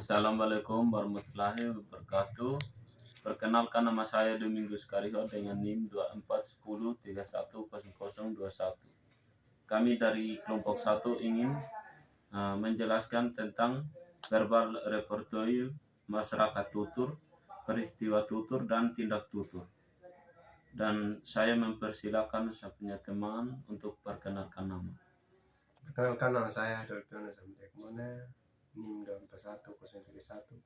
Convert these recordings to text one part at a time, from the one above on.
Assalamualaikum warahmatullahi wabarakatuh. Perkenalkan, nama saya Domingus Kariho dengan NIM 2410310021. Kami dari kelompok 1 ingin menjelaskan tentang verbal repertoire, masyarakat tutur, peristiwa tutur, dan tindak tutur. Dan saya mempersilakan saya punya teman untuk perkenalkan nama. Perkenalkan, nama saya Dolpiono Samdekmona, NIM 2410310071.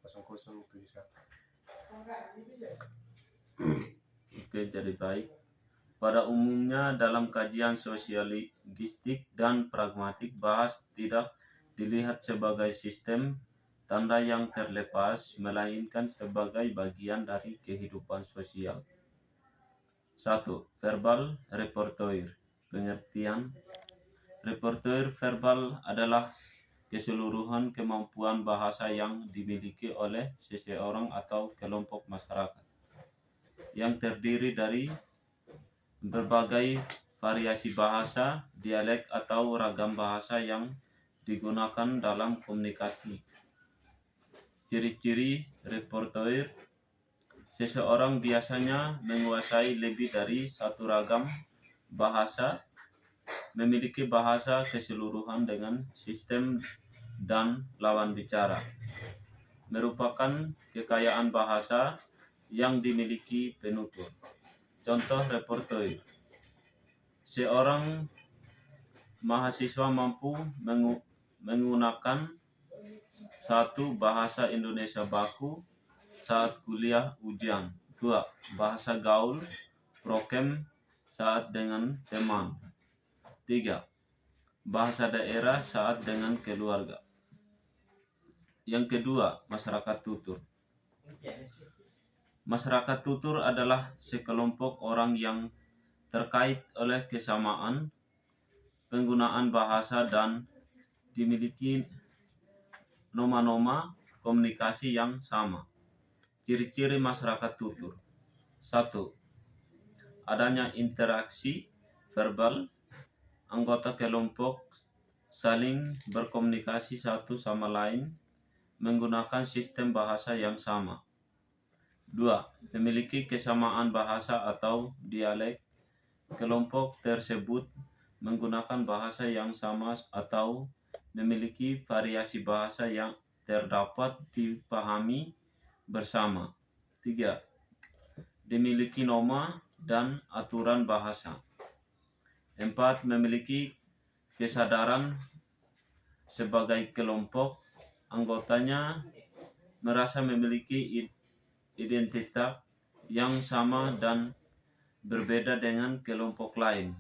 Oke, jadi baik. Pada umumnya dalam kajian sosiologistik dan pragmatik, bahas tidak dilihat sebagai sistem tanda yang terlepas, melainkan sebagai bagian dari kehidupan sosial. 1. Verbal repertoire. Pengertian: repertoire verbal adalah keseluruhan kemampuan bahasa yang dimiliki oleh seseorang atau kelompok masyarakat, yang terdiri dari berbagai variasi bahasa, dialek, atau ragam bahasa yang digunakan dalam komunikasi. Ciri-ciri repertoire: seseorang biasanya menguasai lebih dari satu ragam bahasa, memiliki bahasa keseluruhan dengan sistem dan lawan bicara, merupakan kekayaan bahasa yang dimiliki penutur. Contoh repertoire: seorang mahasiswa mampu menggunakan satu bahasa Indonesia baku saat kuliah ujian. 2. Bahasa gaul prokem saat dengan teman. 3. Bahasa daerah saat dengan keluarga. Yang kedua, masyarakat tutur. Masyarakat tutur adalah sekelompok orang yang terkait oleh kesamaan penggunaan bahasa dan dimiliki norma-norma komunikasi yang sama. Ciri-ciri masyarakat tutur: 1. Adanya interaksi verbal. Anggota kelompok saling berkomunikasi satu sama lain menggunakan sistem bahasa yang sama. 2. Memiliki kesamaan bahasa atau dialek. Kelompok tersebut menggunakan bahasa yang sama atau memiliki variasi bahasa yang terdapat dipahami bersama. 3. Dimiliki norma dan aturan bahasa. 4. Memiliki kesadaran sebagai kelompok. Anggotanya merasa memiliki identitas yang sama dan berbeda dengan kelompok lain.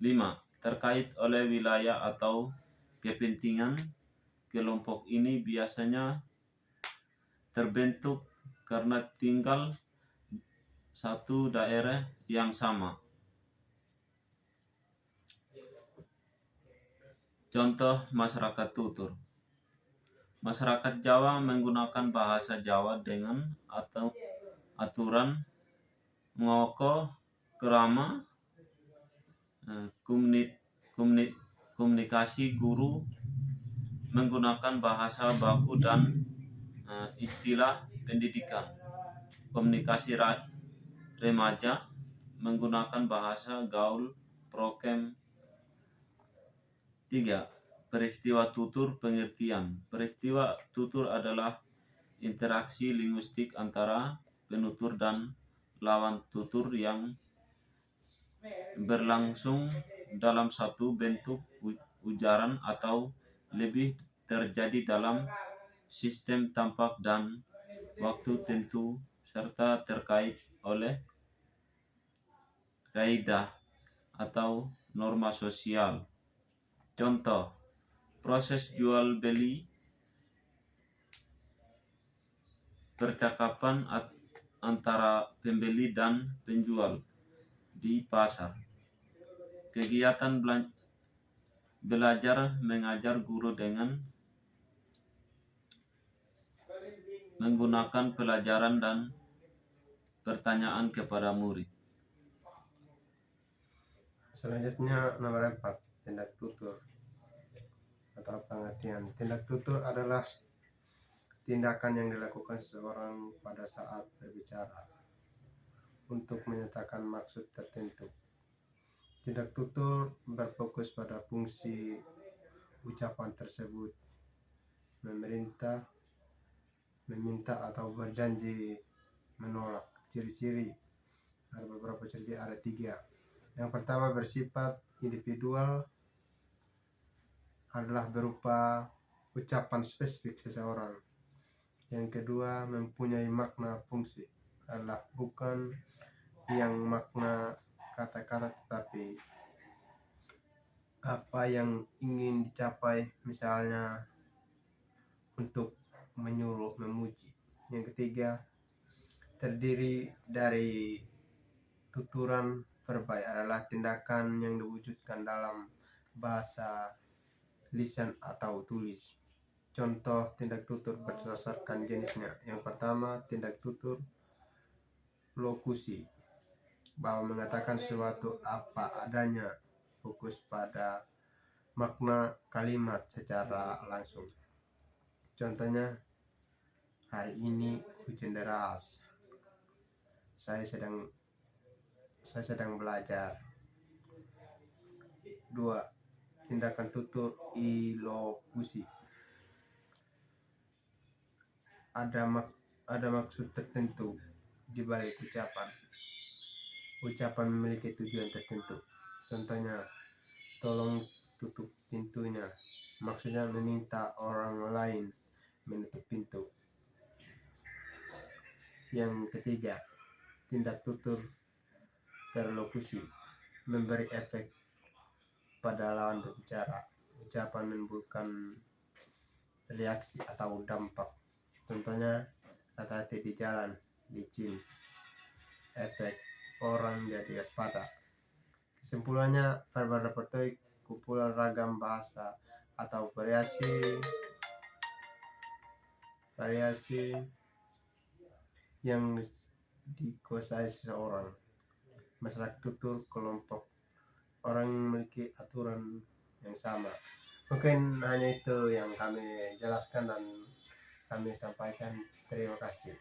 5. Terkait oleh wilayah atau kepentingan. Kelompok ini biasanya terbentuk karena tinggal satu daerah yang sama. Contoh masyarakat tutur: masyarakat Jawa menggunakan bahasa Jawa dengan aturan ngoko, kerama, komunikasi. Guru menggunakan bahasa baku dan istilah pendidikan. Komunikasi remaja menggunakan bahasa gaul prokem. 3. Peristiwa tutur pengertian. Peristiwa tutur adalah interaksi linguistik antara penutur dan lawan tutur yang berlangsung dalam satu bentuk ujaran atau lebih, terjadi dalam sistem tampak dan waktu tentu, serta terkait oleh kaidah atau norma sosial. Contoh: proses jual beli, percakapan antara pembeli dan penjual di pasar. Kegiatan belajar mengajar. Guru dengan menggunakan pelajaran dan pertanyaan kepada murid. Selanjutnya, nomor 4, tindak tutur atau pengertian. Tindak tutur adalah tindakan yang dilakukan seseorang pada saat berbicara untuk menyatakan maksud tertentu. Tindak tutur berfokus pada fungsi ucapan tersebut, memerintah, meminta atau berjanji menolak. Ciri-ciri, ada beberapa ciri, ada 3. Yang pertama, bersifat individual, adalah berupa ucapan spesifik seseorang. Yang kedua, mempunyai makna fungsi, adalah bukan yang makna kata-kata tetapi apa yang ingin dicapai, misalnya untuk menyuruh, memuji. Yang ketiga, terdiri dari tuturan verbal, adalah tindakan yang diwujudkan dalam bahasa lisan atau tulis. Contoh tindak tutur berdasarkan jenisnya. Yang pertama, tindak tutur lokusi, bahwa mengatakan sesuatu apa adanya, fokus pada makna kalimat secara langsung. Contohnya, hari ini hujan deras, saya sedang belajar. 2. Tindakan tutur ilokusi, ada maksud tertentu di balik ucapan. Ucapan memiliki tujuan tertentu. Contohnya, tolong tutup pintunya, maksudnya meminta orang lain menutup pintu. Yang ketiga, tindak tutur terlokusi, memberi efek pada lawan berbicara. Ucapan menimbulkan reaksi atau dampak. Contohnya, hati-hati di jalan, licin, efek orang jadi waspada. Kesimpulannya, verbal repertoire kumpulan ragam bahasa atau variasi yang dikuasai seseorang. Masyarakat tutur kelompok orang yang memiliki aturan yang sama. Mungkin hanya itu yang kami jelaskan dan kami sampaikan. Terima kasih.